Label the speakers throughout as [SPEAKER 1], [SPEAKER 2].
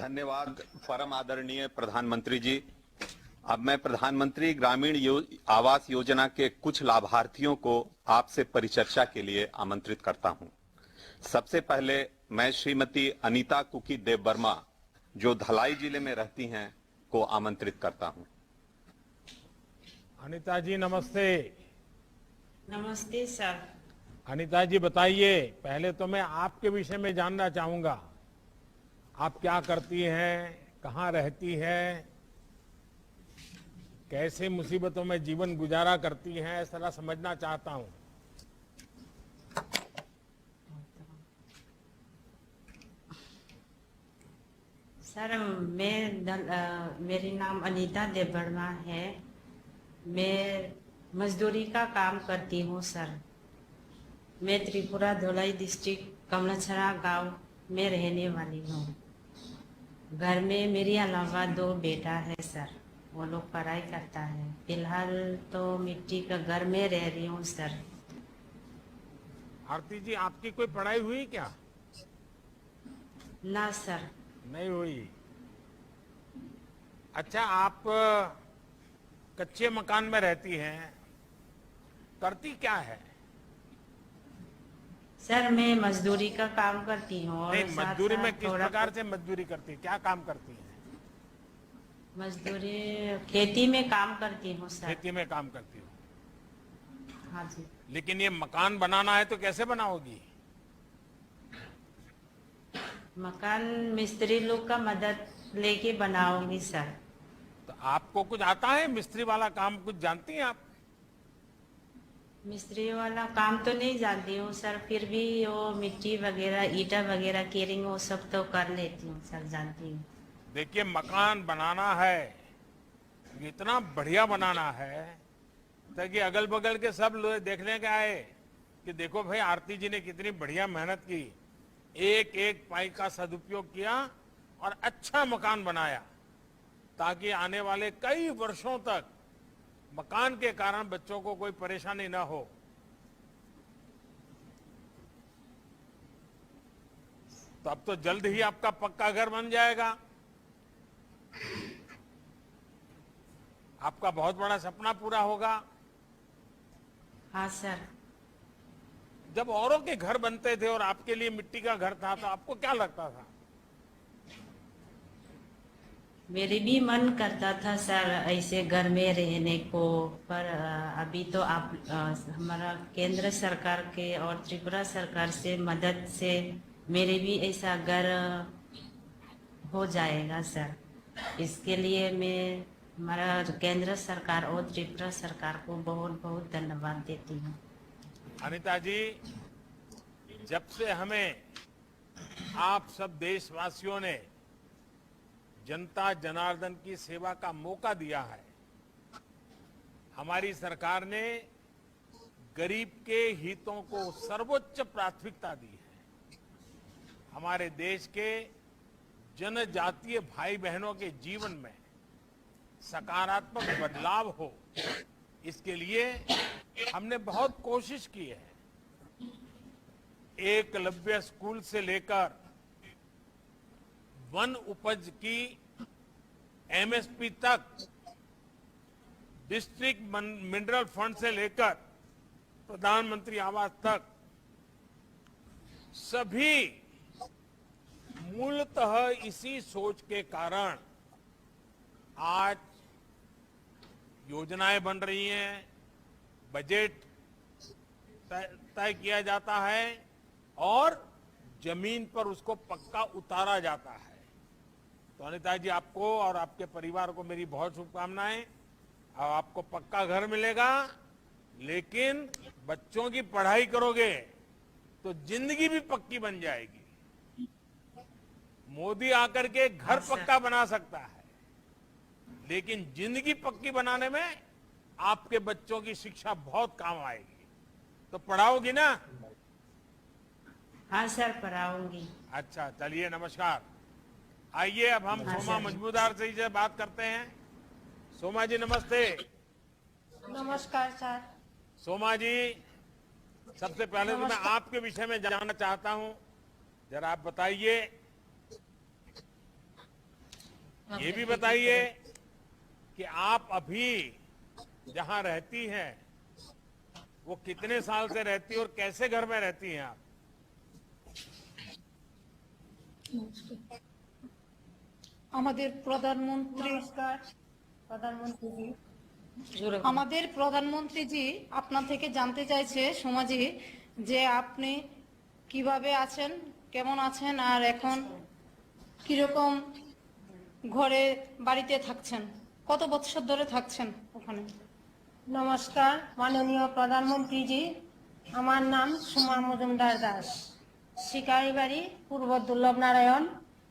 [SPEAKER 1] धन्यवाद परम आदरणीय प्रधानमंत्री जी। अब मैं प्रधानमंत्री ग्रामीण आवास योजना के कुछ लाभार्थियों को आपसे परिचर्चा के लिए आमंत्रित करता हूं। सबसे पहले मैं श्रीमती अनीता कुकी देव वर्मा, जो धलाई जिले में रहती हैं, को आमंत्रित करता हूं।
[SPEAKER 2] अनीता जी नमस्ते।
[SPEAKER 3] नमस्ते सर।
[SPEAKER 2] अनीता जी बताइए, पहले तो मैं आपके विषय में जानना चाहूंगा। आप क्या करती हैं, कहाँ रहती हैं, कैसे मुसीबतों में जीवन गुजारा करती हैं, ऐसा समझना चाहता हूं।
[SPEAKER 3] सर मेरी नाम अनीता देव वर्मा है। मैं मजदूरी का काम करती हूँ सर। मैं त्रिपुरा धोलाई डिस्ट्रिक्ट कमलाछड़ा गांव में रहने वाली हूँ। घर में मेरे अलावा 2 बेटा है सर, वो लोग पढ़ाई करता है। फिलहाल तो मिट्टी का घर में रह रही हूँ सर।
[SPEAKER 2] आरती जी, आपकी कोई पढ़ाई हुई क्या?
[SPEAKER 3] ना सर।
[SPEAKER 2] नहीं हुई। अच्छा, आप कच्चे मकान में रहती हैं, करती क्या है?
[SPEAKER 3] सर मैं मजदूरी का काम करती हूँ और
[SPEAKER 2] नहीं,
[SPEAKER 3] साथ
[SPEAKER 2] मजदूरी में
[SPEAKER 3] साथ
[SPEAKER 2] किस
[SPEAKER 3] थोड़ा
[SPEAKER 2] प्रकार से मजदूरी करती है, क्या काम करती है?
[SPEAKER 3] मजदूरी खेती में काम करती हूँ सर।
[SPEAKER 2] खेती में काम करती हो।
[SPEAKER 3] हाँ जी।
[SPEAKER 2] लेकिन ये मकान बनाना है तो कैसे बनाओगी?
[SPEAKER 3] मकान मिस्त्री लोग का मदद लेके बनाऊंगी सर।
[SPEAKER 2] तो आपको कुछ आता है मिस्त्री वाला काम, कुछ जानती हैं आप?
[SPEAKER 3] मिस्त्री वाला काम तो नहीं जानती हूँ सर, फिर भी वो मिट्टी वगैरह, ईटा वगैरह, केरिंग, वो सब तो कर लेती हूँ सर, जानती हूँ।
[SPEAKER 2] देखिए, मकान बनाना है, इतना बढ़िया बनाना है ताकि अगल बगल के सब लोग देखने के आए कि देखो भाई, आरती जी ने कितनी बढ़िया मेहनत की, एक एक पाई का सदुपयोग किया और अच्छा मकान बनाया, ताकि आने वाले कई वर्षों तक मकान के कारण बच्चों को कोई परेशानी ना हो। तो अब तो जल्द ही आपका पक्का घर बन जाएगा। आपका बहुत बड़ा सपना पूरा होगा।
[SPEAKER 3] हाँ सर।
[SPEAKER 2] जब औरों के घर बनते थे और आपके लिए मिट्टी का घर था, तो आपको क्या लगता था?
[SPEAKER 3] मेरे भी मन करता था सर ऐसे घर में रहने को, पर अभी तो आप हमारा केंद्र सरकार के और त्रिपुरा सरकार से मदद से मेरे भी ऐसा घर हो जाएगा सर। इसके लिए मैं हमारा केंद्र सरकार और त्रिपुरा सरकार को बहुत बहुत धन्यवाद देती हूँ।
[SPEAKER 2] अनीता जी, जब से हमें आप सब देशवासियों ने जनता जनार्दन की सेवा का मौका दिया है, हमारी सरकार ने गरीब के हितों को सर्वोच्च प्राथमिकता दी है। हमारे देश के जनजातीय भाई बहनों के जीवन में सकारात्मक बदलाव हो, इसके लिए हमने बहुत कोशिश की है। एकलव्य स्कूल से लेकर वन उपज की एमएसपी तक, डिस्ट्रिक्ट मिनरल फंड से लेकर प्रधानमंत्री आवास तक, सभी मूलतः इसी सोच के कारण आज योजनाएं बन रही हैं, बजट तय किया जाता है और जमीन पर उसको पक्का उतारा जाता है। तो अनीता जी, आपको और आपके परिवार को मेरी बहुत शुभकामनाएं। अब आपको पक्का घर मिलेगा, लेकिन बच्चों की पढ़ाई करोगे तो जिंदगी भी पक्की बन जाएगी। मोदी आकर के घर पक्का बना सकता है, लेकिन जिंदगी पक्की बनाने में आपके बच्चों की शिक्षा बहुत काम आएगी। तो पढ़ाओगी ना?
[SPEAKER 3] हाँ सर, पढ़ाऊंगी।
[SPEAKER 2] अच्छा, चलिए, नमस्कार। आइए अब हम
[SPEAKER 3] हाँ,
[SPEAKER 2] सोमा
[SPEAKER 3] सर।
[SPEAKER 2] मजमूदार से बात करते हैं। सोमा जी नमस्ते।
[SPEAKER 4] नमस्कार सर।
[SPEAKER 2] सोमा जी, सबसे पहले तो मैं
[SPEAKER 4] नमस्कार।
[SPEAKER 2] आपके विषय में जानना चाहता हूं, जरा आप बताइए ये भी बताइए कि आप अभी जहां रहती हैं वो कितने साल से रहती है और कैसे घर में रहती हैं आप?
[SPEAKER 4] আমাদের প্রধানমন্ত্রী আমাদের প্রধানমন্ত্রীজি আপনার থেকে জানতে চাইছে সমাজি যে আপনি কিভাবে আছেন, কেমন আছেন, আর এখন কিরকম ঘরে বাড়িতে থাকছেন, কত বছর ধরে থাকছেন ওখানে।
[SPEAKER 5] নমস্কার মাননীয় প্রধানমন্ত্রীজি, আমার নাম সুমা মজুমদার দাস, শিকারিবাড়ি পূর্ব দুর্লভ নারায়ণ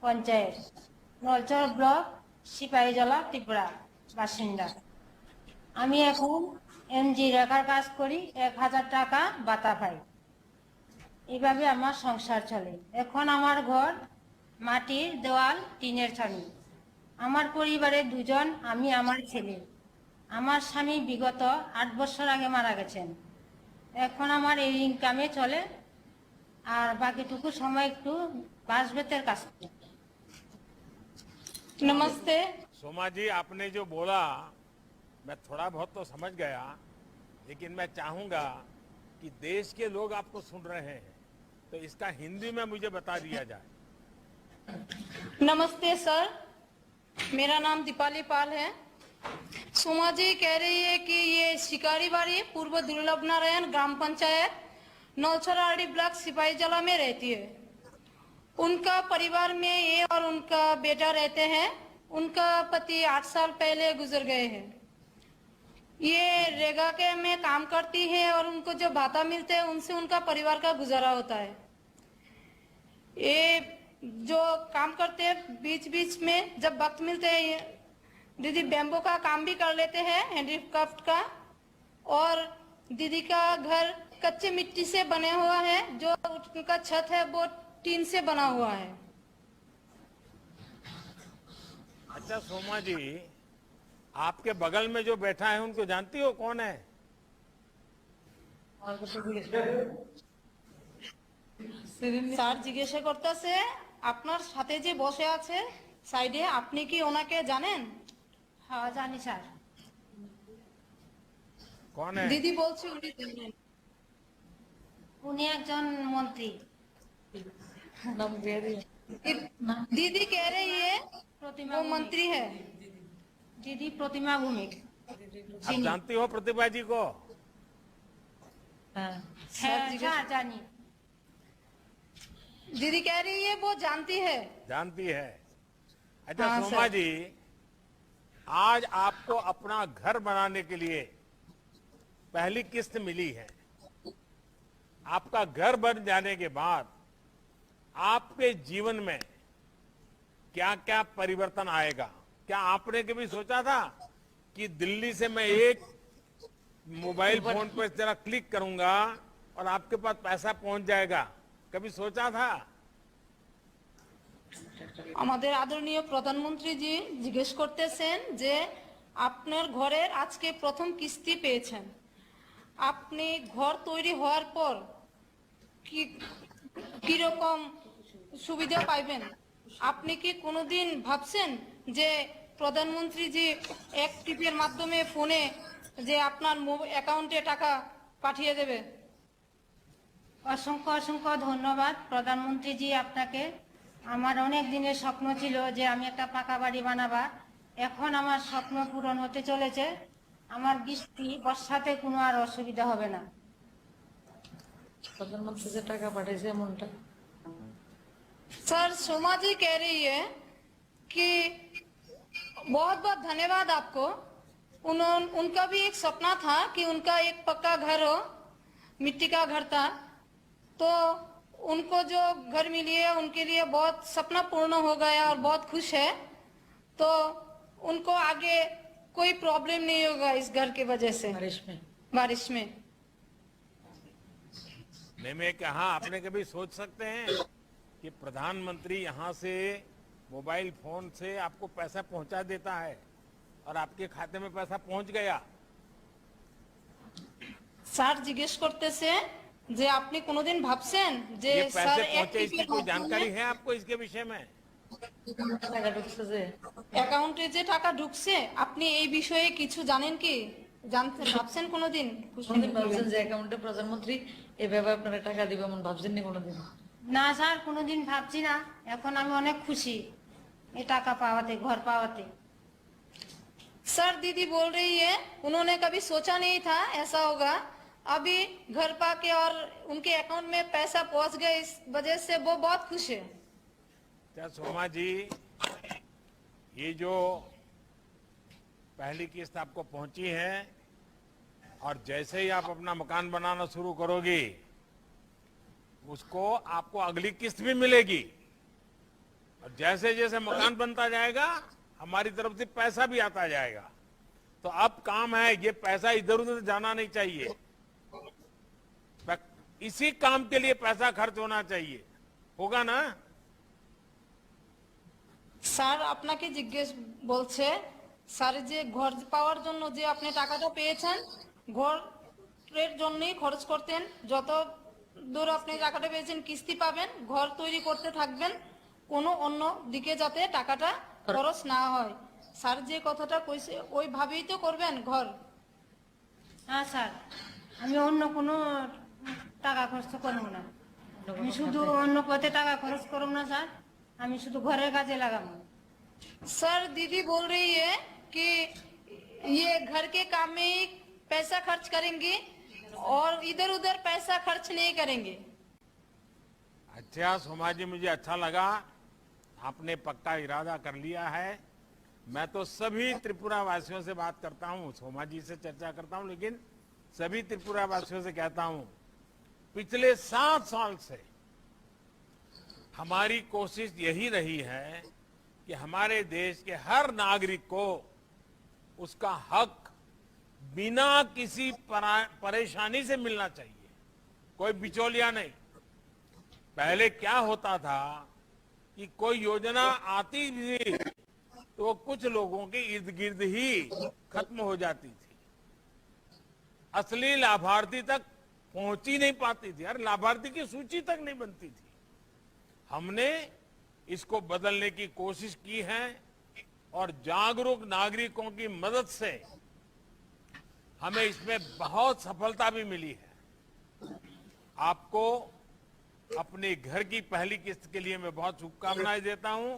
[SPEAKER 5] পঞ্চায়েত, নলচর ব্লক, সিপাহীজলা, ত্রিপুরা বাসিন্দা। আমি এখন এমজি রেখার কাজ করি, 1000 টাকা ভাতা পাই। এইভাবে আমার সংসার চলে। এখন আমার ঘর মাটির দেওয়াল, টিনের ছাউনি। আমার পরিবারে 2 জন, আমি আমার ছেলে। আমার স্বামী বিগত 8 বছর আগে মারা গেছেন। এখন আমার এই ইনকামে চলে, আর বাকিটুকু সময় একটু বাসবেতের কাজ করি।
[SPEAKER 4] नमस्ते।
[SPEAKER 2] सोमा जी, आपने जो बोला मैं थोड़ा बहुत तो समझ गया, लेकिन मैं चाहूंगा कि देश के लोग आपको सुन रहे हैं, तो इसका हिंदी में मुझे बता दिया जाए।
[SPEAKER 4] नमस्ते सर, मेरा नाम दीपाली पाल है। सुमा जी कह रही है कि ये शिकारीबाड़ी पूर्व दुर्लभ नारायण ग्राम पंचायत नौछराड़ी ब्लॉक सिपाहीजला में रहती है। उनका परिवार में ये और उनका बेटा रहते हैं। उनका पति 8 साल पहले गुजर गए हैं। ये रेगा के में काम करती है और उनको जो भाता मिलते हैं उनसे उनका परिवार का गुजारा होता है। ये जो काम करते हैं बीच बीच में जब वक्त मिलते हैं ये दीदी बैम्बो का काम भी कर लेते हैं, हैंडीक्राफ्ट का। और दीदी का घर कच्चे मिट्टी से बने हुआ है, जो उनका छत है वो टीन से बना हुआ है।
[SPEAKER 2] अच्छा सोमा जी, आपके बगल में जो बैठा है उनको जानती हो कौन है?
[SPEAKER 4] স্যার জিজ্ঞাসা করতেছে আপনার সাথে যে বসে আছে সাইডে, আপনি কি ওনাকে জানেন?
[SPEAKER 5] হ্যাঁ জানি স্যার।
[SPEAKER 2] कौन है?
[SPEAKER 4] দিদি বলছে উনি জানেন।
[SPEAKER 5] উনি একজন মন্ত্রী।
[SPEAKER 4] दीदी कह रही है
[SPEAKER 5] प्रतिमा
[SPEAKER 4] वो
[SPEAKER 5] भूमिक।
[SPEAKER 4] मंत्री है।
[SPEAKER 5] দিদি প্রতিমা ভূমিক।
[SPEAKER 2] आप जानती हो प्रतिभा जी को?
[SPEAKER 5] হ্যাঁ
[SPEAKER 4] জিজ্ঞেস-
[SPEAKER 5] স্যার জানি।
[SPEAKER 4] दीदी कह रही है वो जानती है।
[SPEAKER 2] जानती है। अच्छा
[SPEAKER 4] हाँ,
[SPEAKER 2] सोमा
[SPEAKER 4] सर।
[SPEAKER 2] जी, आज आपको अपना घर बनाने के लिए पहली किस्त मिली है। आपका घर बन जाने के बाद आपके जीवन में क्या क्या परिवर्तन आएगा? क्या आपने कभी सोचा था कि दिल्ली से मैं एक मोबाइल फोन पर जरा क्लिक करूंगा और आपके पास पैसा पहुंच जाएगा? कभी सोचा था?
[SPEAKER 4] আমাদের আদরণীয় প্রধানমন্ত্রীজি জিজ্ঞেস করতেছেন যে আপনার ঘরের আজকে প্রথম কিস্তি পেয়েছেন। আপনি ঘর তৈরি হওয়ার পর কি কিরকম সুবিধা পাইবেন? আপনি কি কোনোদিন ভাবছেন যে প্রধানমন্ত্রীজি এক টিপের মাধ্যমে ফোনে যে আপনার অ্যাকাউন্টে টাকা পাঠিয়ে দেবে?
[SPEAKER 5] অসংখ্য অসংখ্য ধন্যবাদ প্রধানমন্ত্রীজি আপনাকে। আমার অনেক দিনের স্বপ্ন ছিল যে আমি একটা পাকা বাড়ি বানাবা। এখন আমার স্বপ্ন পূরণ হতে চলেছে। আমার বৃষ্টি বর্ষাতে কোনো আর অসুবিধা হবে না।
[SPEAKER 6] প্রধানমন্ত্রী যে টাকা পাঠিয়েছে এমনটা
[SPEAKER 4] सर सोमा जी कह रही है कि बहुत बहुत धन्यवाद आपको। उनका भी एक सपना था कि उनका एक पक्का घर हो, मिट्टी का घर था, तो उनको जो घर मिली है उनके लिए बहुत सपना पूर्ण हो गया और बहुत खुश है। तो उनको आगे कोई प्रॉब्लम नहीं होगा इस घर की वजह से बारिश में।
[SPEAKER 2] नहीं, मैं कहा आपने कभी सोच सकते हैं कि प्रधानमंत्री यहाँ से मोबाइल फोन से आपको पैसा पहुंचा देता है और आपके खाते में पैसा पहुंच गया?
[SPEAKER 4] স্যার জিজ্ঞেস করতেছে যে আপনি কোনোদিন ভাবছেন যে
[SPEAKER 2] ये
[SPEAKER 4] স্যার
[SPEAKER 2] पैसे
[SPEAKER 4] এক
[SPEAKER 2] पहुंचे इसकी
[SPEAKER 4] টিপের
[SPEAKER 2] कोई
[SPEAKER 4] মাধ্যমে
[SPEAKER 2] जानकारी है आपको इसके विषय में?
[SPEAKER 6] টাকা ঢুকছে যে
[SPEAKER 4] অ্যাকাউন্টে যে টাকা ঢুকছে আপনি এই বিষয়ে কিছু জানেন কি? জানতে ভাবছেন কোনোদিন?
[SPEAKER 6] কোনদিন ভাবছেন যে অ্যাকাউন্টে প্রধানমন্ত্রী এভাবে আপনারা টাকা দিবে এমন ভাবছেন নি কোনোদিন?
[SPEAKER 5] না স্যার, কোনোদিন ভাবছি না। এখন আমি অনেক খুশি এই টাকা পাওয়াতে, ঘর পাওয়াতে।
[SPEAKER 4] सर दीदी बोल रही है उन्होंने कभी सोचा नहीं था ऐसा होगा, अभी घर पाके और उनके अकाउंट में पैसा पहुंच गया, इस वजह से वो बहुत खुश है।
[SPEAKER 2] क्या सोमा जी, ये जो पहली किस्त आपको पहुंची है और जैसे ही आप अपना मकान बनाना शुरू करोगी उसको आपको अगली किस्त भी मिलेगी और जैसे जैसे मकान बनता जाएगा हमारी तरफ से पैसा भी आता जाएगा। तो अब काम है, ये पैसा इधर उधर जाना नहीं चाहिए, इसी काम के लिए पैसा खर्च होना चाहिए, होगा ना?
[SPEAKER 4] স্যার আপনাকে জিজ্ঞেস বলছে, স্যার যে ঘর পাওয়ার জন্য যে আপনি টাকাটা পেয়েছেন ঘরের জন্যই খরচ করতেন, যত দূর আপনি টাকাটা পেয়েছেন কিস্তি পাবেন, ঘর তৈরি করতে থাকবেন, কোনো অন্য দিকে যাতে টাকাটা খরচ না হয়। স্যার যে কথাটা কইছে ওইভাবেই তো করবেন ঘর।
[SPEAKER 5] হ্যাঁ স্যার, আমি অন্য কোনো টাকা খরচ করবো না। আমি শুধু অন্য পথে টাকা খরচ করবো না স্যার, আমি শুধু ঘরের কাজে লাগাবো।
[SPEAKER 4] सर दीदी बोल रही है कि ये घर के काम में ही पैसा खर्च करेंगी और इधर उधर पैसा खर्च नहीं करेंगे।
[SPEAKER 2] अच्छा सोमा जी, मुझे अच्छा लगा, आपने पक्का इरादा कर लिया है। मैं तो सभी त्रिपुरा वासियों से बात करता हूँ, सोमा जी से चर्चा करता हूँ, लेकिन सभी त्रिपुरा वासियों से कहता हूँ, पिछले 7 साल से हमारी कोशिश यही रही है कि हमारे देश के हर नागरिक को उसका हक बिना किसी परेशानी से मिलना चाहिए, कोई बिचौलिया नहीं। पहले क्या होता था कि कोई योजना आती भी तो वो कुछ लोगों के इर्द गिर्द ही खत्म हो जाती थी, असली लाभार्थी तक पहुंच ही नहीं पाती थी, अरे लाभार्थी की सूची तक नहीं बनती थी। हमने इसको बदलने की कोशिश की है और जागरूक नागरिकों की मदद से हमें इसमें बहुत सफलता भी मिली है। आपको अपने घर की पहली किस्त के लिए मैं बहुत शुभकामनाएं देता हूं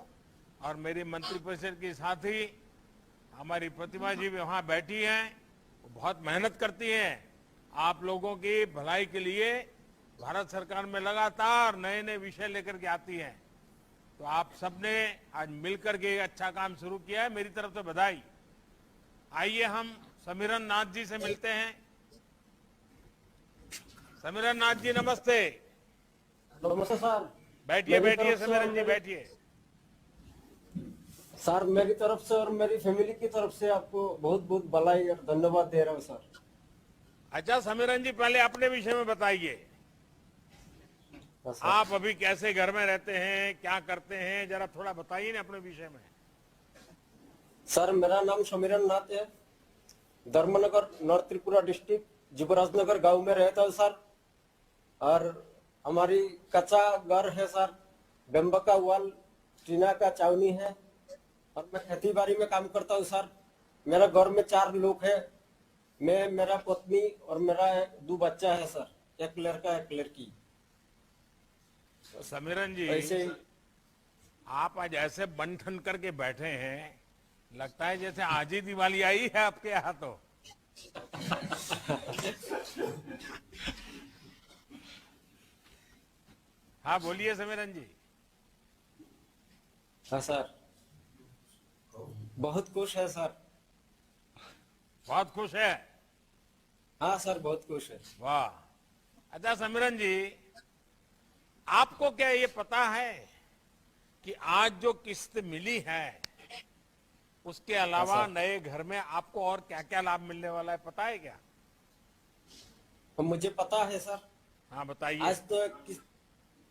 [SPEAKER 2] और मेरी मंत्रिपरिषद के साथी हमारी प्रतिमा जी भी वहां बैठी हैं, वो बहुत मेहनत करती हैं आप लोगों की भलाई के लिए। भारत सरकार में लगातार नए नए विषय लेकर के आती हैं, तो आप सबने आज मिलकर के अच्छा काम शुरू किया है, मेरी तरफ से बधाई। आइए हम समीरन नाथ जी से मिलते हैं। समीरन नाथ जी नमस्ते।
[SPEAKER 7] नमस्ते सर।
[SPEAKER 2] बैठिए बैठिए समीरन जी बैठिए।
[SPEAKER 7] सर मेरी तरफ से और मेरी फैमिली की तरफ से आपको बहुत बहुत बधाई और धन्यवाद दे रहा हूँ सर।
[SPEAKER 2] अच्छा समीरन जी, पहले अपने विषय में बताइए, आप अभी कैसे घर में रहते हैं, क्या करते हैं, जरा थोड़ा बताइए ना अपने विषय में।
[SPEAKER 7] सर मेरा नाम समीरन नाथ है, धर्मनगर नॉर्थ त्रिपुरा डिस्ट्रिक्ट जुबराजनगर गांव में रहता हूँ सर। और हमारी कच्चा घर है सर, बेम्बा का वाल, टीना का चावनी है और मैं खेती बाड़ी में काम करता हूँ सर। मेरा घर में 4 लोग हैं, मैं, मेरा पत्नी और मेरा 2 बच्चा है सर, एक लड़का एक लड़की।
[SPEAKER 2] तो समीरन जी,
[SPEAKER 7] ऐसे
[SPEAKER 2] आप आज ऐसे बन ठन करके बैठे हैं, लगता है जैसे आज ही दिवाली आई है आपके यहाँ। तो हाँ बोलिए समीरन जी।
[SPEAKER 7] हाँ सर, बहुत खुश है सर।
[SPEAKER 2] बहुत खुश है?
[SPEAKER 7] हाँ सर बहुत खुश है।
[SPEAKER 2] वाह। अच्छा समीरन जी, आपको क्या ये पता है कि आज जो किस्त मिली है उसके अलावा नए घर में आपको और क्या क्या लाभ मिलने वाला है, पता है क्या?
[SPEAKER 7] तो मुझे पता है सर।
[SPEAKER 2] हाँ बताइए।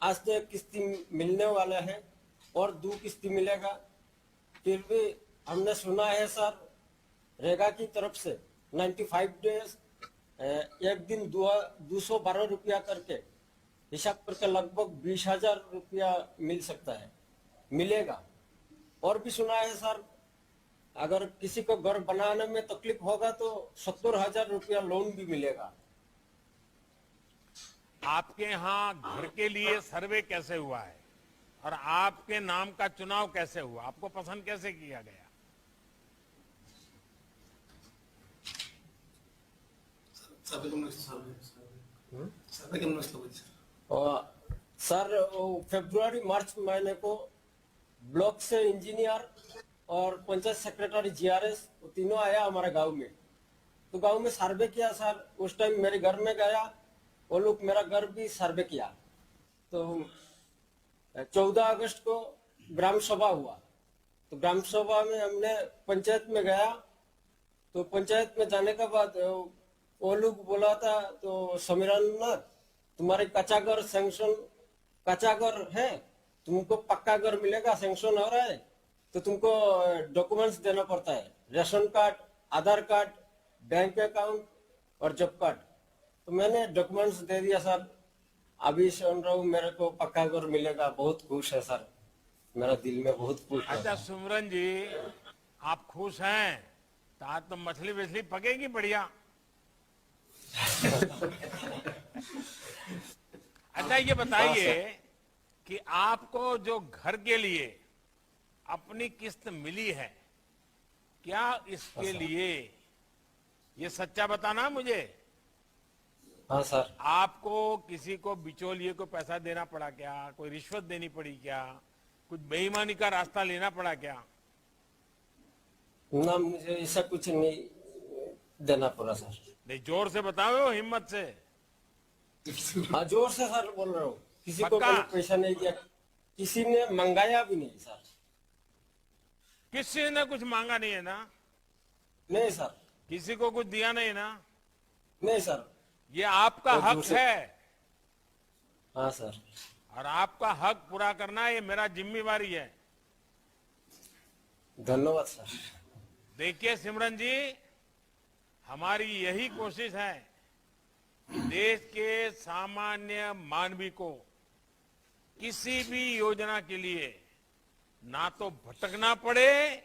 [SPEAKER 7] आज तो एक किस्ती मिलने वाला है और 2 किस्ती मिलेगा। फिर भी हमने सुना है सर रेगा की तरफ से 95 डेज एक दिन 212 रुपया करके हिसाब करके लगभग 20,000 रुपया मिल सकता है। मिलेगा। और भी सुना है सर, अगर किसी को घर बनाने में तकलीफ होगा तो 70,000 रुपया लोन भी मिलेगा।
[SPEAKER 2] आपके यहाँ घर के लिए सर्वे कैसे हुआ है और आपके नाम का चुनाव कैसे हुआ, आपको पसंद कैसे किया गया?
[SPEAKER 7] और सर फरवरी मार्च महीने को ब्लॉक से इंजीनियर और पंचायत सेक्रेटरी जीआरएस तीनों आया हमारे गांव में। तो गांव में सर्वे किया सर। उस टाइम मेरे घर में गया, वो लोग मेरा घर भी सर्वे किया। तो 14 अगस्त को ग्राम सभा हुआ। तो ग्राम सभा में हमने पंचायत में गया। तो पंचायत में जाने के बाद वो लोग बोला था, तो समीरन तुम्हारे कच्चा घर सैंक्शन, कच्चा घर है, तुमको पक्का घर मिलेगा, सैंक्शन हो रहा है, तो तुमको डॉक्यूमेंट्स देना पड़ता है, रेशन कार्ड, आधार कार्ड, बैंक अकाउंट और जॉब कार्ड। तो मैंने डॉक्यूमेंट्स दे दिया सर। अभी सुन रहा हूँ मेरे को पक्का घर मिलेगा। बहुत खुश है सर, मेरा दिल में बहुत खुश है।
[SPEAKER 2] अच्छा सुमरन जी, आप खुश हैं तो आज तो मछली वछली पकेगी बढ़िया। अच्छा ये बताइए कि आपको जो घर के लिए अपनी किस्त मिली है, क्या इसके लिए, ये सच्चा बताना मुझे,
[SPEAKER 7] हाँ सर।
[SPEAKER 2] आपको किसी को बिचौलिए को पैसा देना पड़ा क्या, कोई रिश्वत देनी पड़ी क्या, कुछ बेईमानी का रास्ता लेना पड़ा क्या?
[SPEAKER 7] ना, मुझे ऐसा कुछ नहीं देना पड़ा सर।
[SPEAKER 2] नहीं, जोर से बताओ, हिम्मत से।
[SPEAKER 7] हाँ जोर से सर बोल रहा हूँ। किसी को
[SPEAKER 2] पक्का?
[SPEAKER 7] मैंने पैसा नहीं दिया, किसी ने मंगाया भी नहीं सर।
[SPEAKER 2] किसी ने कुछ मांगा नहीं है ना?
[SPEAKER 7] नहीं सर।
[SPEAKER 2] किसी को कुछ दिया नहीं ना?
[SPEAKER 7] नहीं सर।
[SPEAKER 2] ये आपका
[SPEAKER 7] और
[SPEAKER 2] हक
[SPEAKER 7] दूसरे-
[SPEAKER 2] है
[SPEAKER 7] हाँ सर।
[SPEAKER 2] और आपका हक पूरा करना ये मेरा जिम्मेवारी है।
[SPEAKER 7] धन्यवाद सर।
[SPEAKER 2] देखिए सिमरन जी, हमारी यही कोशिश है कि देश के सामान्य मानवी को किसी भी योजना के लिए ना तो भटकना पड़े,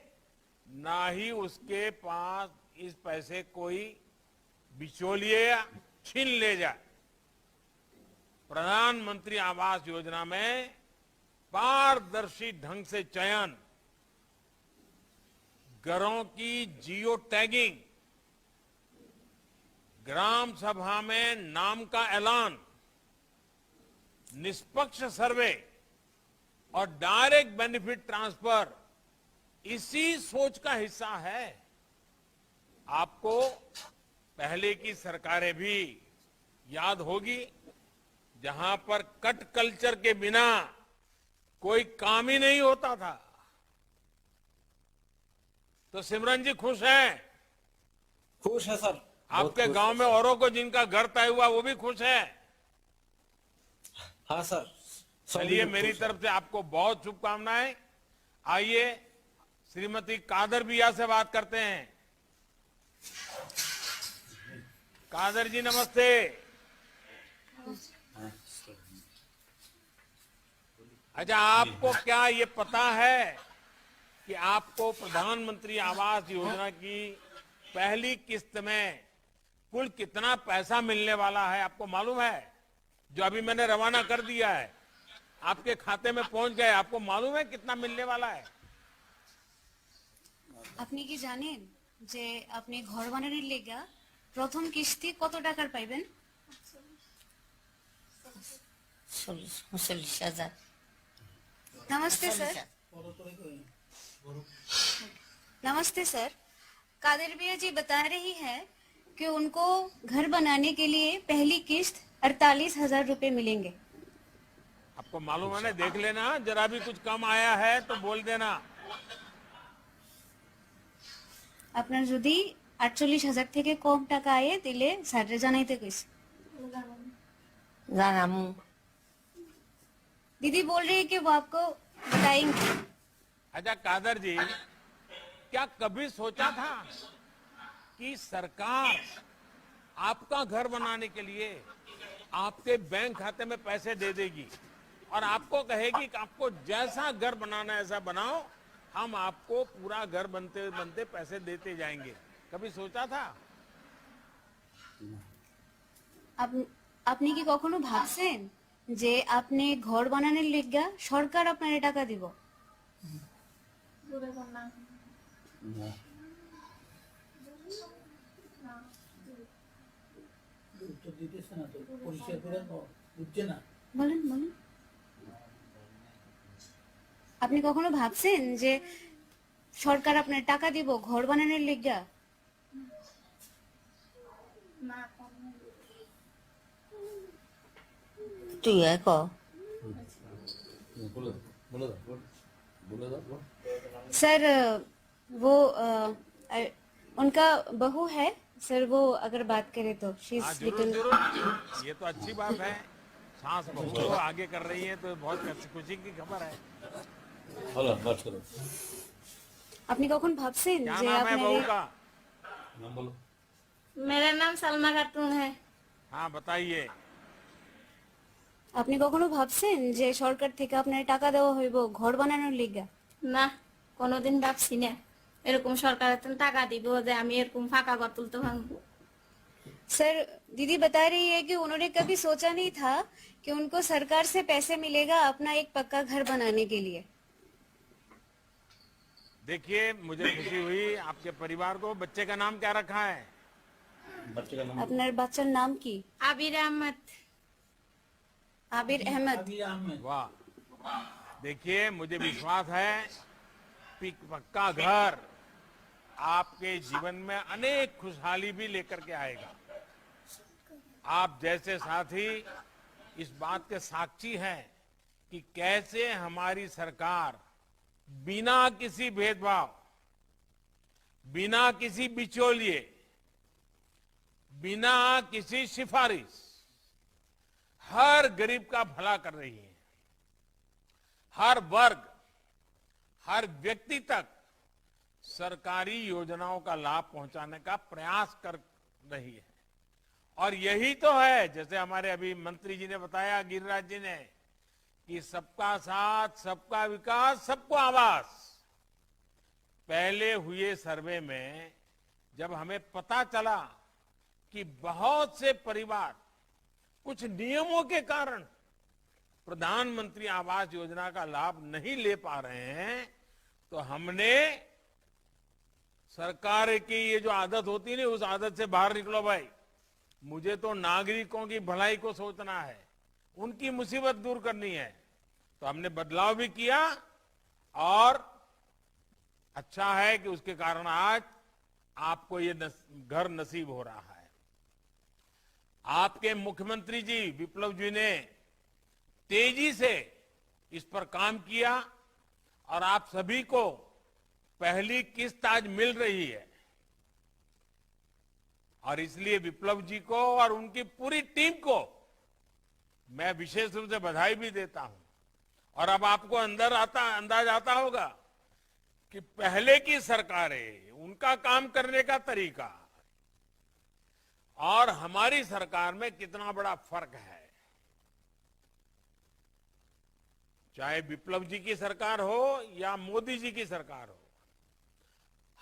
[SPEAKER 2] ना ही उसके पास इस पैसे कोई बिचौलिए छीन ले जाए। प्रधानमंत्री आवास योजना में पारदर्शी ढंग से चयन, घरों की जियो टैगिंग, ग्राम सभा में नाम का ऐलान, निष्पक्ष सर्वे और डायरेक्ट बेनिफिट ट्रांसफर इसी सोच का हिस्सा है। आपको पहले की सरकारें भी याद होगी, जहां पर कट कल्चर के बिना कोई काम ही नहीं होता था। तो सिमरन जी खुश हैं?
[SPEAKER 7] खुश है सर। बहुत
[SPEAKER 2] आपके
[SPEAKER 7] खुश
[SPEAKER 2] गांव
[SPEAKER 7] है
[SPEAKER 2] में
[SPEAKER 7] सर।
[SPEAKER 2] औरों को जिनका घर तय हुआ वो भी खुश है?
[SPEAKER 7] हाँ सर।
[SPEAKER 2] चलिए,
[SPEAKER 7] सभी
[SPEAKER 2] मेरी
[SPEAKER 7] खुश है।
[SPEAKER 2] तरफ से आपको बहुत शुभकामनाएं। आइए श्रीमती कादर बिया से बात करते हैं। कादर जी नमस्ते। अच्छा, आपको क्या ये पता है कि आपको प्रधानमंत्री आवास योजना की पहली किस्त में कुल कितना पैसा मिलने वाला है? आपको मालूम है? जो अभी मैंने रवाना कर दिया है, आपके खाते में पहुंच गए, आपको मालूम है कितना मिलने वाला है?
[SPEAKER 8] আপনি কি জানেন যে আপনি ঘর বানানোর লেগা প্রথম কিস্তি কত টাকার পাইবেন?
[SPEAKER 9] 40,000।
[SPEAKER 8] नमस्ते सर। नमस्ते सर। कादिर भैया जी बता रही है कि उनको घर बनाने के लिए पहली किस्त 48,000 रुपए मिलेंगे।
[SPEAKER 2] आपको मालूम है ना? देख लेना, जरा भी कुछ कम आया है तो बोल देना।
[SPEAKER 8] আপনার যদি 48,000 থেকে কম টাকা আয়ে দিলে স্যাররে জানাইতে কইছে।
[SPEAKER 9] জানামু।
[SPEAKER 8] दीदी बोल रही है कि वो आपको बताएंगे।
[SPEAKER 2] अच्छा कादर जी, क्या कभी सोचा था कि सरकार आपका घर बनाने के लिए आपके बैंक खाते में पैसे दे देगी और आपको कहेगी कि आपको जैसा घर बनाना है ऐसा बनाओ, हम आपको पूरा घर बनते बनते पैसे देते जाएंगे। कभी सोचा था?
[SPEAKER 8] আপনি কি কখনো ভাবছেন যে আপনি ঘর বানানোর লিগা সরকার আপনারে টাকা দিব? বলেন বলেন, আপনি কখনো ভাবছেন যে সরকার আপনার টাকা দিব ঘর বানানোর লিগা? তুই এক सर वो उनका बहू है सर, वो अगर बात करें तो शी
[SPEAKER 2] हाँ,
[SPEAKER 8] इज
[SPEAKER 2] जरूर
[SPEAKER 8] लिटिल।
[SPEAKER 2] जरूर, ये तो अच्छी बात है। सांस बहू को आगे कर रही है तो बहुत खुशी की खबर है।
[SPEAKER 8] আপনি কখন ভাবছেন
[SPEAKER 2] क्या
[SPEAKER 8] যে
[SPEAKER 2] नाम है बहू
[SPEAKER 8] আপনার
[SPEAKER 2] का?
[SPEAKER 5] मेरा नाम सलमा खातून है।
[SPEAKER 2] हाँ बताइए।
[SPEAKER 8] আপনি কখনো ভাবছেন যে সরকার থেকে আপনার টাকা দেওয়া হইব ঘর বানানোর লিগা?
[SPEAKER 5] না, কোনোদিন ভাবছি না এরকম সরকার টাকা দিব যে আমি এরকম ফাঁকা ঘর তুলতে পারবো।
[SPEAKER 8] सर दीदी बता रही है कि उन्होंने कभी सोचा नहीं था कि उनको सरकार से पैसे मिलेगा अपना एक पक्का घर बनाने के लिए।
[SPEAKER 2] देखिए, मुझे खुशी हुई आपके परिवार को। बच्चे का नाम क्या रखा है?
[SPEAKER 8] আপনার বাচ্চার নাম কি?
[SPEAKER 5] আবির আহমদ।
[SPEAKER 8] आबिर अहमद।
[SPEAKER 2] वाह, देखिए मुझे विश्वास है पक्का घर आपके जीवन में अनेक खुशहाली भी लेकर के आएगा। आप जैसे साथी इस बात के साक्षी हैं कि कैसे हमारी सरकार बिना किसी भेदभाव, बिना किसी बिचौलिए, बिना किसी सिफारिश हर गरीब का भला कर रही है। हर वर्ग, हर व्यक्ति तक सरकारी योजनाओं का लाभ पहुंचाने का प्रयास कर रही है। और यही तो है, जैसे हमारे अभी मंत्री जी ने बताया, गिरिराज जी ने, कि सबका साथ, सबका विकास, सबको आवास। पहले हुए सर्वे में जब हमें पता चला कि बहुत से परिवार कुछ नियमों के कारण प्रधानमंत्री आवास योजना का लाभ नहीं ले पा रहे हैं, तो हमने सरकार की ये जो आदत होती है, उस आदत से बाहर निकलो भाई। मुझे तो नागरिकों की भलाई को सोचना है, उनकी मुसीबत दूर करनी है। तो हमने बदलाव भी किया और अच्छा है कि उसके कारण आज आपको ये घर नसीब हो रहा है। आपके मुख्यमंत्री जी विप्लव जी ने तेजी से इस पर काम किया और आप सभी को पहली किस्त आज मिल रही है। और इसलिए विप्लव जी को और उनकी पूरी टीम को मैं विशेष रूप से बधाई भी देता हूं। और अब आपको अंदाज आता होगा कि पहले की सरकारें, उनका काम करने का तरीका और हमारी सरकार में कितना बड़ा फर्क है। चाहे विप्लव जी की सरकार हो या मोदी जी की सरकार हो,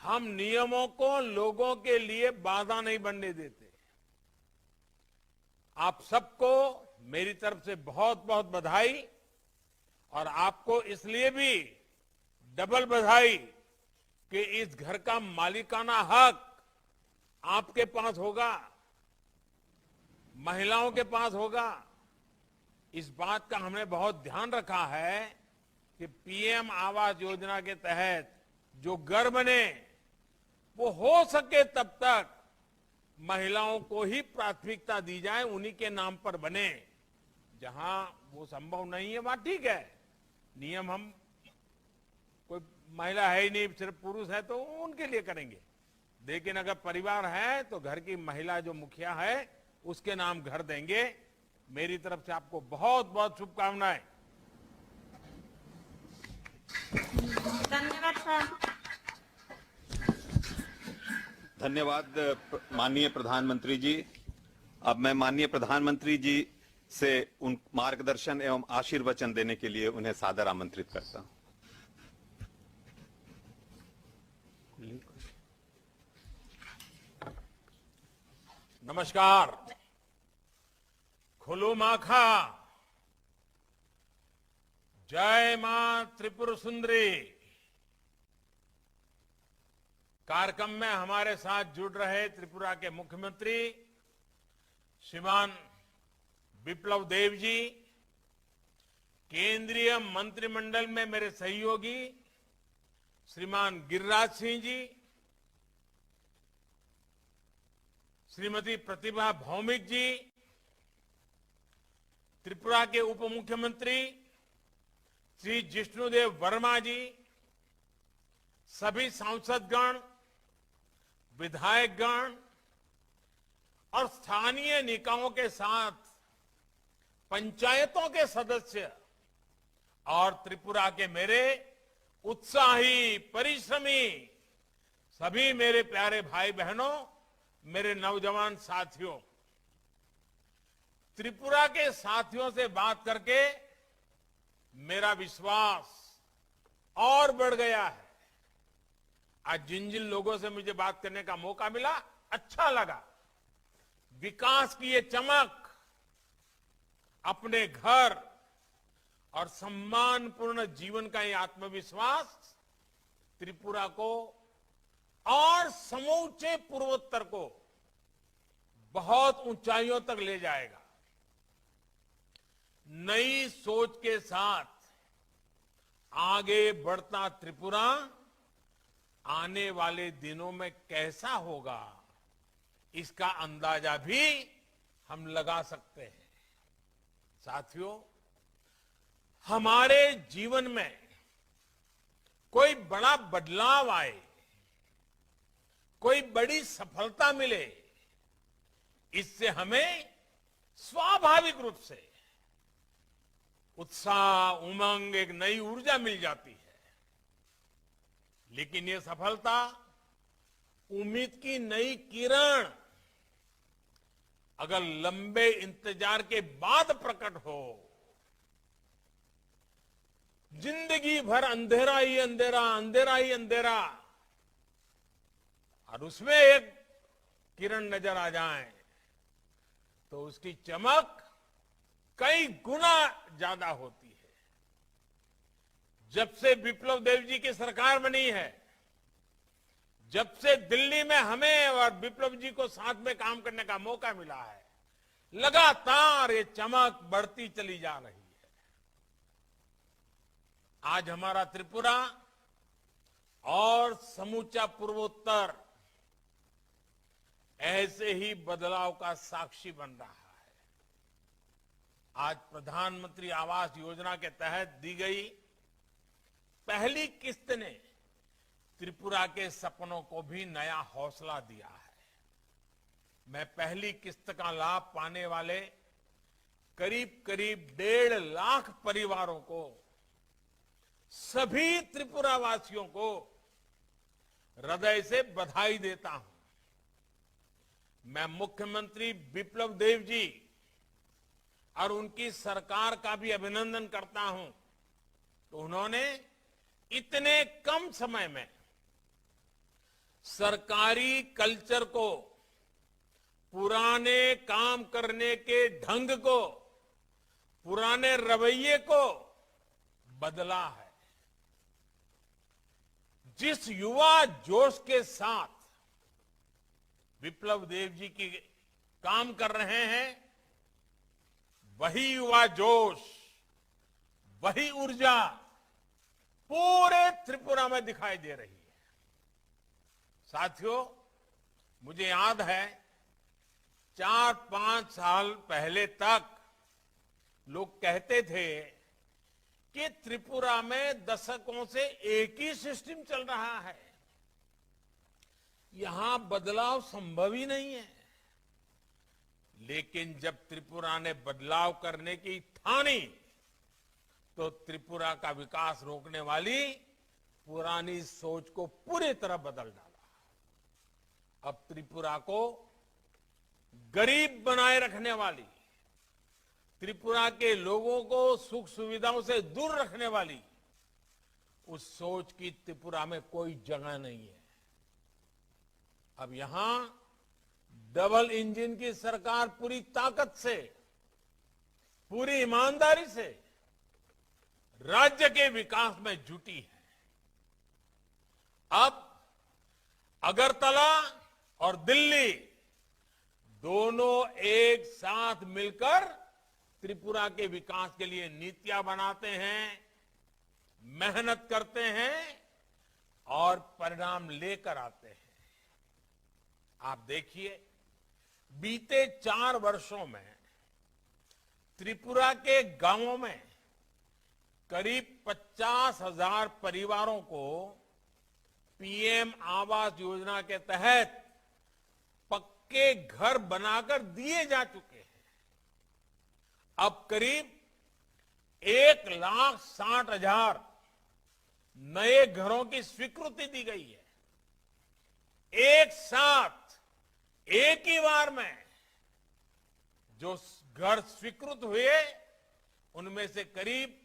[SPEAKER 2] हम नियमों को लोगों के लिए बाधा नहीं बनने देते। आप सबको मेरी तरफ से बहुत बहुत बधाई, और आपको इसलिए भी डबल बधाई कि इस घर का मालिकाना हक आपके पास होगा, महिलाओं के पास होगा। इस बात का हमने बहुत ध्यान रखा है कि पीएम आवास योजना के तहत जो घर बने वो हो सके तब तक महिलाओं को ही प्राथमिकता दी जाए, उन्हीं के नाम पर बने। जहां वो संभव नहीं है वहां ठीक है, नियम हम, कोई महिला है ही नहीं, सिर्फ पुरुष है तो उनके लिए करेंगे। लेकिन अगर परिवार है तो घर की महिला जो मुखिया है उसके नाम घर देंगे। मेरी तरफ से आपको बहुत बहुत शुभकामनाएं।
[SPEAKER 5] धन्यवाद सर।
[SPEAKER 1] धन्यवाद माननीय प्रधानमंत्री जी। अब मैं माननीय प्रधानमंत्री जी से उन मार्गदर्शन एवं आशीर्वचन देने के लिए उन्हें सादर आमंत्रित करता हूं।
[SPEAKER 2] नमस्कार। खुलू माखा, जय मां त्रिपुर सुंदरी। कार्यक्रम में हमारे साथ जुड़ रहे त्रिपुरा के मुख्यमंत्री श्रीमान बिप्लब देव जी, केंद्रीय मंत्रिमंडल में मेरे सहयोगी श्रीमान गिरिराज सिंह जी, श्रीमती प्रतिभा भौमिक जी, त्रिपुरा के उप मुख्यमंत्री श्री जिष्णुदेव वर्मा जी, सभी सांसदगण, विधायकगण और स्थानीय निकायों के साथ पंचायतों के सदस्य और त्रिपुरा के मेरे उत्साही, परिश्रमी सभी मेरे प्यारे भाई बहनों, मेरे नौजवान साथियों, त्रिपुरा के साथियों से बात करके मेरा विश्वास और बढ़ गया है। आज जिन जिन लोगों से मुझे बात करने का मौका मिला, अच्छा लगा। विकास की ये चमक, अपने घर और सम्मानपूर्ण जीवन का ये आत्मविश्वास त्रिपुरा को और समूचे पूर्वोत्तर को बहुत ऊंचाइयों तक ले जाएगा। नई सोच के साथ आगे बढ़ता त्रिपुरा आने वाले दिनों में कैसा होगा, इसका अंदाजा भी हम लगा सकते हैं। साथियों, हमारे जीवन में कोई बड़ा बदलाव आए, कोई बड़ी सफलता मिले, इससे हमें स्वाभाविक रूप से उत्साह, उमंग, एक नई ऊर्जा मिल जाती है। लेकिन ये सफलता उम्मीद की नई किरण अगर लंबे इंतजार के बाद प्रकट हो, जिंदगी भर अंधेरा ही अंधेरा, अंधेरा ही अंधेरा, और उसमें एक किरण नजर आ जाए तो उसकी चमक कई गुना ज्यादा होती है। जब से बिप्लब देव जी की सरकार बनी है, जब से दिल्ली में हमें और बिप्लब जी को साथ में काम करने का मौका मिला है, लगातार ये चमक बढ़ती चली जा रही है। आज हमारा त्रिपुरा और समूचा पूर्वोत्तर ऐसे ही बदलाव का साक्षी बन रहा है। आज प्रधानमंत्री आवास योजना के तहत दी गई पहली किस्त ने त्रिपुरा के सपनों को भी नया हौसला दिया है। मैं पहली किस्त का लाभ पाने वाले करीब करीब 1.5 लाख परिवारों को, सभी त्रिपुरा वासियों को हृदय से बधाई देता हूं। मैं मुख्यमंत्री बिप्लब देव जी और उनकी सरकार का भी अभिनंदन करता हूं तो उन्होंने इतने कम समय में सरकारी कल्चर को, पुराने काम करने के ढंग को, पुराने रवैये को बदला है। जिस युवा जोश के साथ बिप्लब देव जी की काम कर रहे हैं, वही युवा जोश, वही ऊर्जा पूरे त्रिपुरा में दिखाई दे रही है। साथियों, मुझे याद है 4-5 साल पहले तक लोग कहते थे कि त्रिपुरा में दशकों से एक ही सिस्टम चल रहा है, यहां बदलाव संभव ही नहीं है। लेकिन जब त्रिपुरा ने बदलाव करने की ठानी तो त्रिपुरा का विकास रोकने वाली पुरानी सोच को पूरी तरह बदल डाला। अब त्रिपुरा को गरीब बनाए रखने वाली, त्रिपुरा के लोगों को सुख सुविधाओं से दूर रखने वाली उस सोच की त्रिपुरा में कोई जगह नहीं है। अब यहां डबल इंजन की सरकार पूरी ताकत से, पूरी ईमानदारी से राज्य के विकास में जुटी है। अब अगरतला और दिल्ली दोनों एक साथ मिलकर त्रिपुरा के विकास के लिए नीतियां बनाते हैं, मेहनत करते हैं और परिणाम लेकर आते हैं। आप देखिए, बीते 4 वर्षों में त्रिपुरा के गांवों में करीब 50,000 परिवारों को पीएम आवास योजना के तहत पक्के घर बनाकर दिए जा चुके हैं। अब करीब 1,60,000 नए घरों की स्वीकृति दी गई है। एक साथ, एक ही बार में जो घर स्वीकृत हुए उनमें से करीब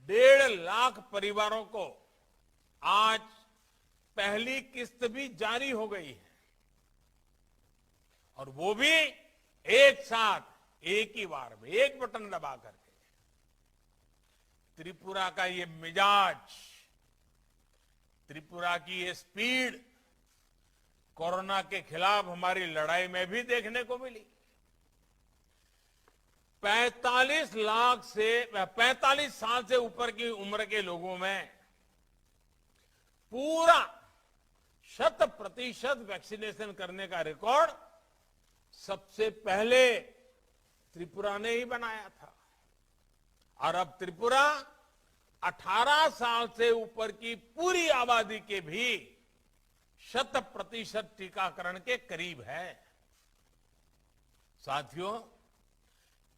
[SPEAKER 2] 1.5 लाख परिवारों को आज पहली किस्त भी जारी हो गई है, और वो भी एक साथ, एक ही बार में, एक बटन दबा करके। त्रिपुरा का ये मिजाज, त्रिपुरा की ये स्पीड कोरोना के खिलाफ हमारी लड़ाई में भी देखने को मिली। 45 साल से ऊपर की उम्र के लोगों में पूरा 100% वैक्सीनेशन करने का रिकॉर्ड सबसे पहले त्रिपुरा ने ही बनाया था। और अब त्रिपुरा 18 साल से ऊपर की पूरी आबादी के भी 100% टीकाकरण के करीब है। साथियों,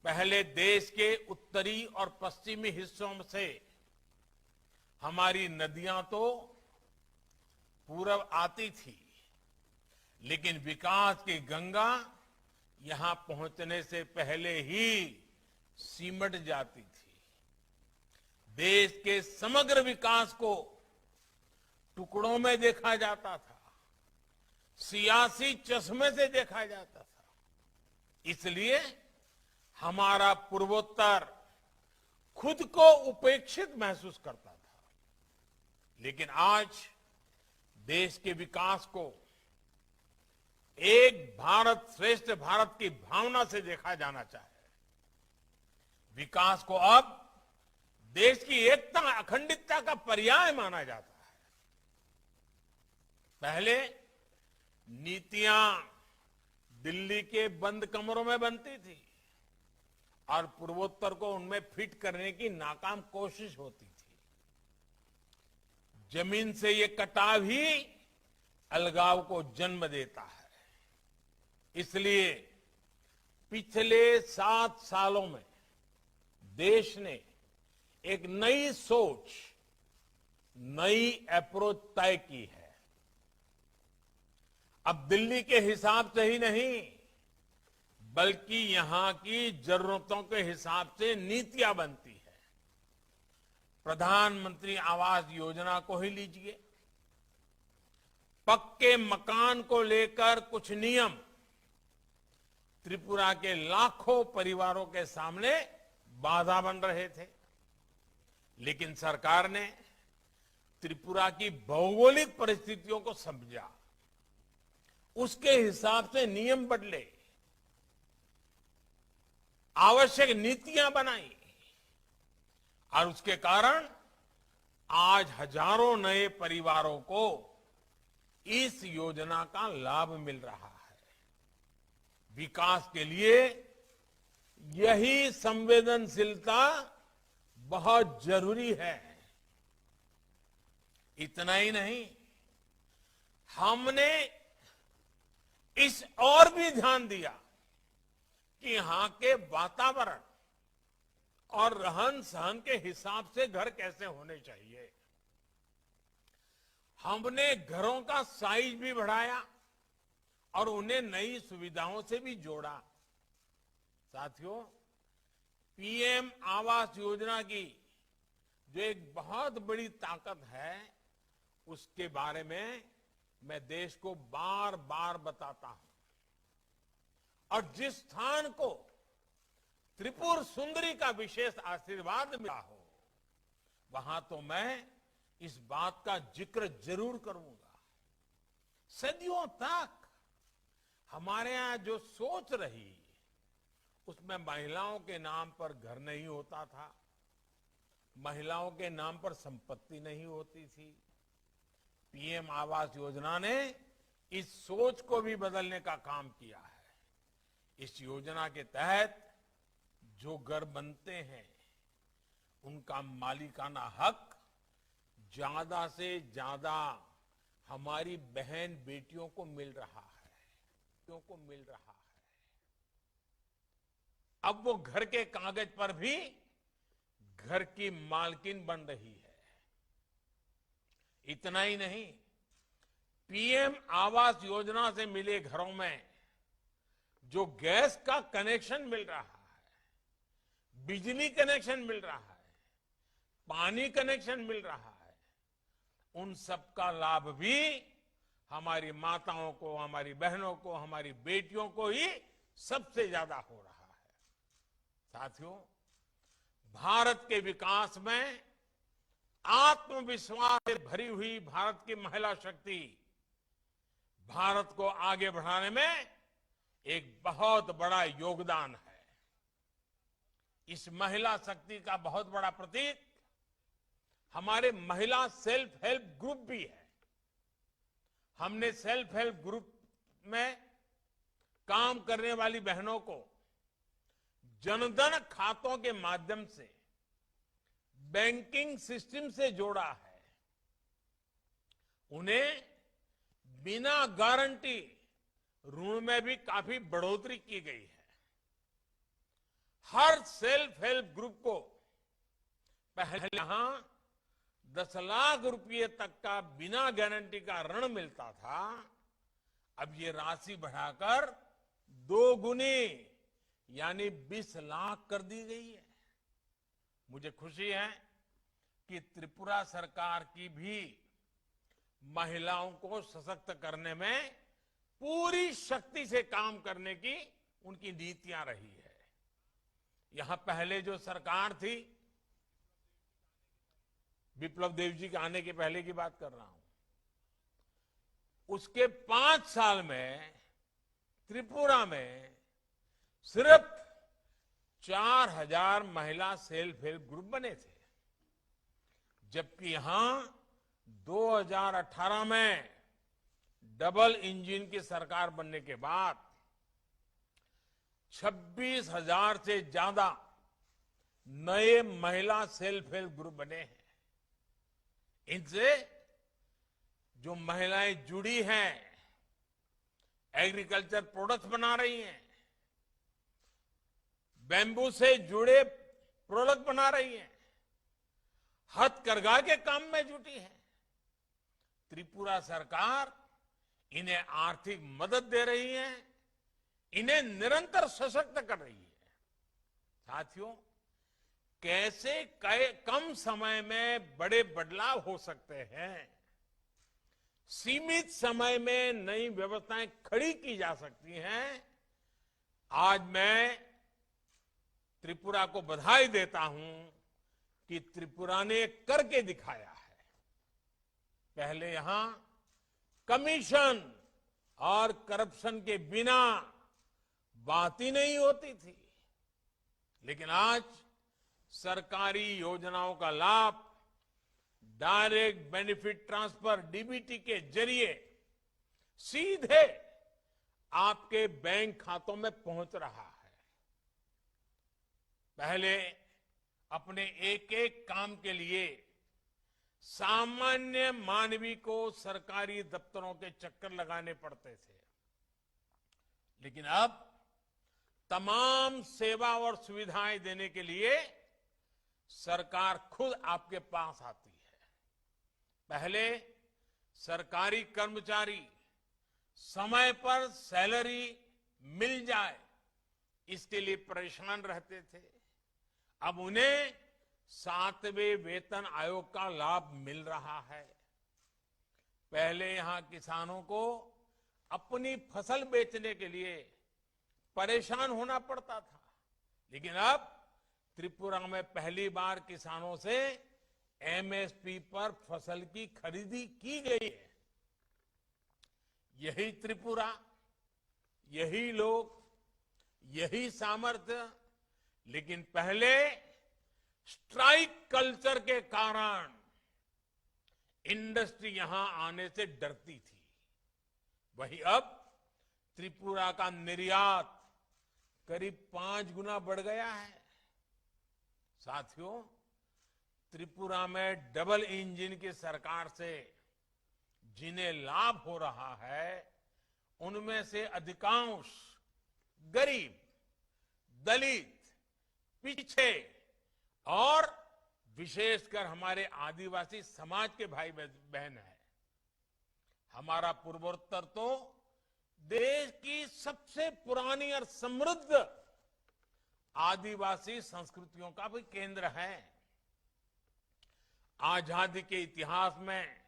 [SPEAKER 2] पहले देश के उत्तरी और पश्चिमी हिस्सों से हमारी नदियां तो पूरब आती थी, लेकिन विकास की गंगा यहां पहुंचने से पहले ही सिमट जाती थी। देश के समग्र विकास को टुकड़ों में देखा जाता था, सियासी चश्मे से देखा जाता था। इसलिए हमारा पूर्वोत्तर खुद को उपेक्षित महसूस करता था। लेकिन आज देश के विकास को एक भारत श्रेष्ठ भारत की भावना से देखा जाना चाहिए। विकास को अब देश की एकता, अखंडितता का पर्याय माना जाता है। पहले नीतियां दिल्ली के बंद कमरों में बनती थी और पूर्वोत्तर को उनमें फिट करने की नाकाम कोशिश होती थी। जमीन से ये कटाव ही अलगाव को जन्म देता है। इसलिए पिछले 7 सालों में देश ने एक नई सोच, नई अप्रोच तय की है। अब दिल्ली के हिसाब से ही नहीं, बल्कि यहां की जरूरतों के हिसाब से नीतियां बनती है। प्रधानमंत्री आवास योजना को ही लीजिए, पक्के मकान को लेकर कुछ नियम त्रिपुरा के लाखों परिवारों के सामने बाधा बन रहे थे, लेकिन सरकार ने त्रिपुरा की भौगोलिक परिस्थितियों को समझा, उसके हिसाब से नियम बदले, आवश्यक नीतियां बनाई, और उसके कारण आज हजारों नए परिवारों को इस योजना का लाभ मिल रहा है। विकास के लिए यही संवेदनशीलता बहुत जरूरी है। इतना ही नहीं, हमने इस और भी ध्यान दिया कि यहां के वातावरण और रहन सहन के हिसाब से घर कैसे होने चाहिए। हमने घरों का साइज भी बढ़ाया और उन्हें नई सुविधाओं से भी जोड़ा। साथियों, पीएम आवास योजना की जो एक बहुत बड़ी ताकत है, उसके बारे में मैं देश को बार बार बताता हूं। और जिस स्थान को त्रिपुर सुंदरी का विशेष आशीर्वाद मिला हो, वहां तो मैं इस बात का जिक्र जरूर करूंगा। सदियों तक हमारे यहां जो सोच रही, उसमें महिलाओं के नाम पर घर नहीं होता था, महिलाओं के नाम पर संपत्ति नहीं होती थी। पीएम आवास योजना ने इस सोच को भी बदलने का काम किया है। इस योजना के तहत जो घर बनते हैं, उनका मालिकाना हक ज्यादा से ज्यादा हमारी बहन बेटियों को मिल रहा है, बेटियों को मिल रहा है। अब वो घर के कागज पर भी घर की मालकिन बन रही है। इतना ही नहीं, पीएम आवास योजना से मिले घरों में जो गैस का कनेक्शन मिल रहा है, बिजली कनेक्शन मिल रहा है, पानी कनेक्शन मिल रहा है, उन सब का लाभ भी हमारी माताओं को, हमारी बहनों को, हमारी बेटियों को ही सबसे ज्यादा हो रहा है। साथियों, भारत के विकास में आत्मविश्वास से भरी हुई भारत की महिला शक्ति भारत को आगे बढ़ाने में एक बहुत बड़ा योगदान है। इस महिला शक्ति का बहुत बड़ा प्रतीक हमारे महिला सेल्फ हेल्प ग्रुप भी है। हमने सेल्फ हेल्प ग्रुप में काम करने वाली बहनों को जनधन खातों के माध्यम से बैंकिंग सिस्टम से जोड़ा है। उन्हें बिना गारंटी ऋण में भी काफी बढ़ोतरी की गई है। हर सेल्फ हेल्प ग्रुप को पहले यहां 10 लाख रुपए तक का बिना गारंटी का ऋण मिलता था। अब ये राशि बढ़ाकर 2 गुनी यानी 20 लाख कर दी गई है। मुझे खुशी है कि त्रिपुरा सरकार की भी महिलाओं को सशक्त करने में पूरी शक्ति से काम करने की उनकी नीतियां रही है। यहां पहले जो सरकार थी, विप्लव देव जी के आने के पहले की बात कर रहा हूं, उसके 5 साल में त्रिपुरा में सिर्फ 4000 महिला सेल्फ हेल्प ग्रुप बने थे, जबकि यहां 2018 में डबल इंजन की सरकार बनने के बाद 26,000 से ज्यादा नए महिला सेल्फ हेल्प ग्रुप बने हैं। इनसे जो महिलाएं जुड़ी हैं, एग्रीकल्चर प्रोडक्ट्स बना रही हैं, बैम्बू से जुड़े प्रोडक्ट बना रही हैं, हथकरघा के काम में जुटी है। त्रिपुरा सरकार इन्हें आर्थिक मदद दे रही है, इन्हें निरंतर सशक्त कर रही है। साथियों, कैसे कम समय में बड़े बदलाव हो सकते हैं, सीमित समय में नई व्यवस्थाएं खड़ी की जा सकती हैं, आज मैं त्रिपुरा को बधाई देता हूं कि त्रिपुरा ने करके दिखाया है। पहले यहां कमीशन और करप्शन के बिना बात ही नहीं होती थी, लेकिन आज सरकारी योजनाओं का लाभ डायरेक्ट बेनिफिट ट्रांसफर डीबीटी के जरिए सीधे आपके बैंक खातों में पहुंच रहा है। पहले अपने एक एक काम के लिए सामान्य मानवी को सरकारी दफ्तरों के चक्कर लगाने पड़ते थे, लेकिन अब तमाम सेवा और सुविधाएं देने के लिए सरकार खुद आपके पास आती है। पहले सरकारी कर्मचारी समय पर सैलरी मिल जाए, इसके लिए परेशान रहते थे। अब उन्हें 7वें वेतन आयोग का लाभ मिल रहा है। पहले यहां किसानों को अपनी फसल बेचने के लिए परेशान होना पड़ता था, लेकिन अब त्रिपुरा में पहली बार किसानों से एमएसपी पर फसल की खरीदी की गई है। यही त्रिपुरा, यही लोग, यही सामर्थ्य, लेकिन पहले स्ट्राइक कल्चर के कारण इंडस्ट्री यहां आने से डरती थी। वहीं अब त्रिपुरा का निर्यात करीब 5 गुना बढ़ गया है। साथियों, त्रिपुरा में डबल इंजन की सरकार से जिन्हें लाभ हो रहा है, उनमें से अधिकांश गरीब, दलित, पिछड़े और विशेषकर हमारे आदिवासी समाज के भाई बहन हैं। हमारा पूर्वोत्तर तो देश की सबसे पुरानी और समृद्ध आदिवासी संस्कृतियों का भी केंद्र है। आजादी के इतिहास में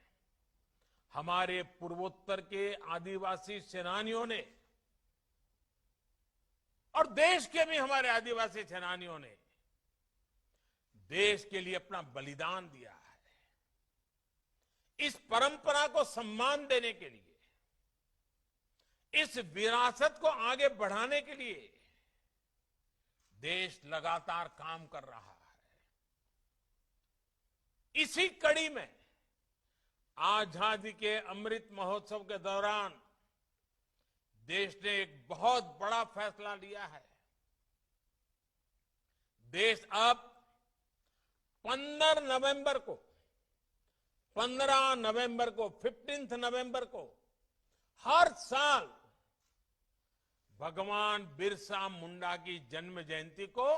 [SPEAKER 2] हमारे पूर्वोत्तर के आदिवासी सेनानियों ने और देश के भी हमारे आदिवासी सेनानियों ने देश के लिए अपना बलिदान दिया है। इस परंपरा को सम्मान देने के लिए, इस विरासत को आगे बढ़ाने के लिए देश लगातार काम कर रहा है। इसी कड़ी में आजादी के अमृत महोत्सव के दौरान देश ने एक बहुत बड़ा फैसला लिया है। देश अब 15 नवंबर को 15 नवंबर को हर साल भगवान बिरसा मुंडा की जन्म जयंती को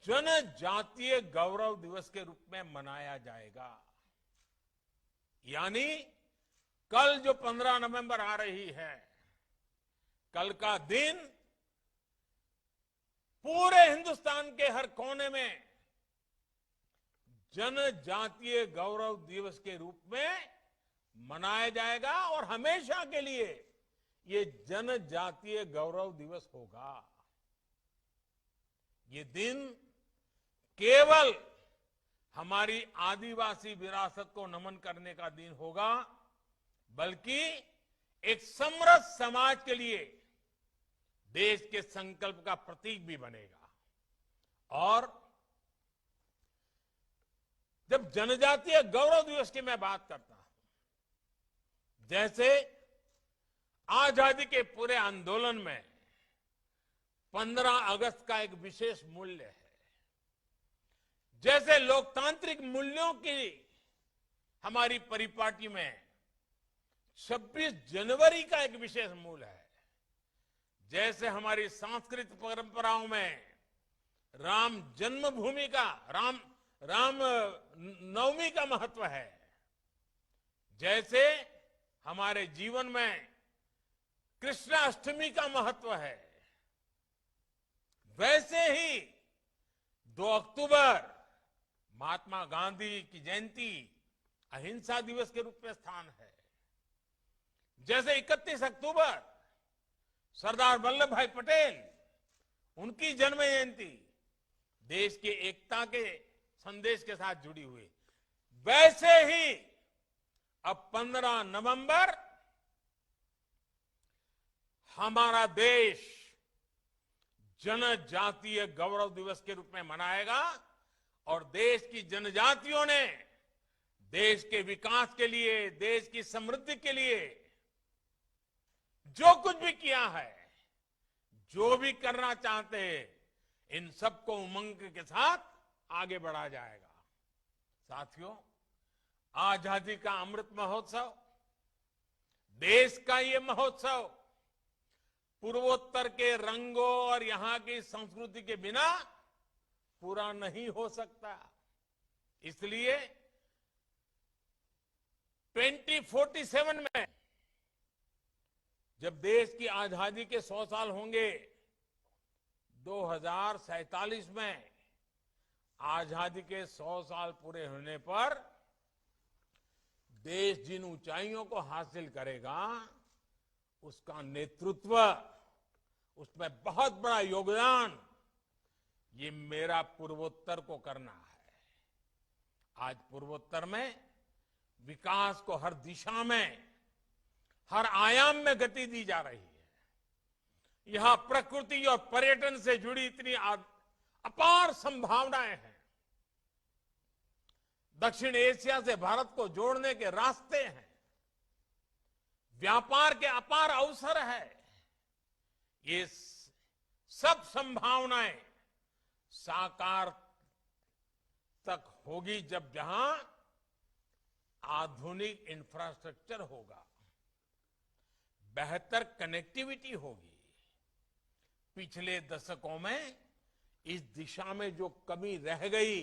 [SPEAKER 2] जनजातीय गौरव दिवस के रूप में मनाया जाएगा। यानी कल जो 15 नवंबर आ रही है, कल का दिन पूरे हिंदुस्तान के हर कोने में जनजातीय गौरव दिवस के रूप में मनाया जाएगा और हमेशा के लिए ये जनजातीय गौरव दिवस होगा। ये दिन केवल हमारी आदिवासी विरासत को नमन करने का दिन होगा, बल्कि एक समृद्ध समाज के लिए देश के संकल्प का प्रतीक भी बनेगा। और जब जनजातीय गौरव दिवस की मैं बात करता हूं, जैसे आजादी के पूरे आंदोलन में 15 अगस्त का एक विशेष मूल्य है, जैसे लोकतांत्रिक मूल्यों की हमारी परिपाटी में 26 जनवरी का एक विशेष मूल्य है, जैसे हमारी सांस्कृतिक परंपराओं में राम जन्मभूमि का राम नवमी का महत्व है, जैसे हमारे जीवन में कृष्णाष्टमी का महत्व है, वैसे ही 2 अक्टूबर महात्मा गांधी की जयंती अहिंसा दिवस के रूप में स्थान है। जैसे 31 अक्टूबर सरदार वल्लभ भाई पटेल, उनकी जन्म जयंती देश की एकता के संदेश के साथ जुड़ी हुई, वैसे ही अब 15 नवंबर हमारा देश जनजातीय गौरव दिवस के रूप में मनाएगा और देश की जनजातियों ने देश के विकास के लिए, देश की समृद्धि के लिए जो कुछ भी किया है, जो भी करना चाहते हैं, इन सबको उमंग के साथ आगे बढ़ा जाएगा। साथियों, आजादी का अमृत महोत्सव, देश का ये महोत्सव पूर्वोत्तर के रंगों और यहां की संस्कृति के बिना पूरा नहीं हो सकता। इसलिए 2047 में जब देश की आजादी के 100 साल होंगे, 2047 में आजादी के 100 साल पूरे होने पर देश जिन ऊंचाइयों को हासिल करेगा, उसका नेतृत्व, उसमें बहुत बड़ा योगदान ये मेरा पूर्वोत्तर को करना है। आज पूर्वोत्तर में विकास को हर दिशा में, हर आयाम में गति दी जा रही है। यहां प्रकृति और पर्यटन से जुड़ी इतनी अपार संभावनाएं हैं। दक्षिण एशिया से भारत को जोड़ने के रास्ते हैं। व्यापार के अपार अवसर है। ये सब संभावनाएं साकार तक होगी जब जहां आधुनिक इंफ्रास्ट्रक्चर होगा, बेहतर कनेक्टिविटी होगी। पिछले दशकों में इस दिशा में जो कमी रह गई,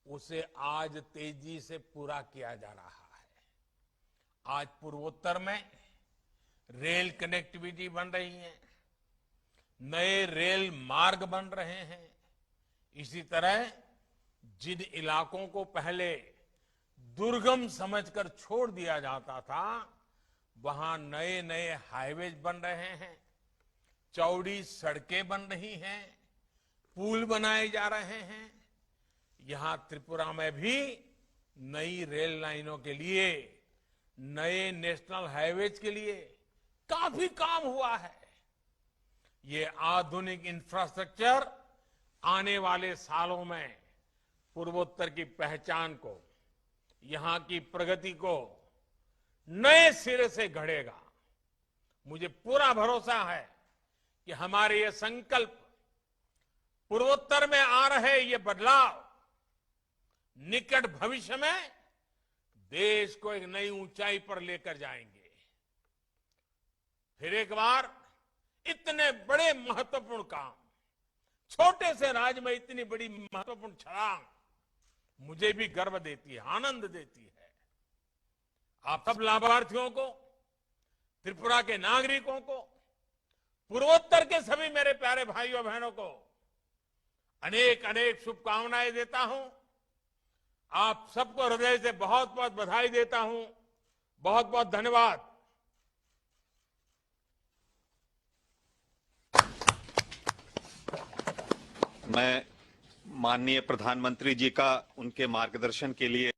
[SPEAKER 2] उसे आज तेजी से पूरा किया जा रहा है। आज पूर्वोत्तर में रेल कनेक्टिविटी बन रही है, नए रेल मार्ग बन रहे हैं। इसी तरह जिन इलाकों को पहले दुर्गम समझकर छोड़ दिया जाता था, वहां नए नए हाईवेज बन रहे हैं, चौड़ी सड़कें बन रही हैं, पुल बनाए जा रहे हैं। यहां त्रिपुरा में भी नई रेल लाइनों के लिए, नए नेशनल हाईवेज के लिए काफी काम हुआ है। ये आधुनिक इंफ्रास्ट्रक्चर आने वाले सालों में पूर्वोत्तर की पहचान को, यहां की प्रगति को नए सिरे से गढ़ेगा। मुझे पूरा भरोसा है कि हमारे ये संकल्प, पूर्वोत्तर में आ रहे ये बदलाव निकट भविष्य में देश को एक नई ऊंचाई पर लेकर जाएंगे। फिर एक बार इतने बड़े महत्वपूर्ण काम, छोटे से राज्य में इतनी बड़ी महत्वपूर्ण छलांग मुझे भी गर्व देती है, आनंद देती है। आप सब लाभार्थियों को, त्रिपुरा के नागरिकों को, पूर्वोत्तर के सभी मेरे प्यारे भाइयों बहनों को अनेक अनेक शुभकामनाएं देता हूं। आप सबको हृदय से बहुत बहुत बधाई देता हूं। बहुत बहुत धन्यवाद।
[SPEAKER 1] मैं माननीय प्रधानमंत्री जी का उनके मार्गदर्शन के लिए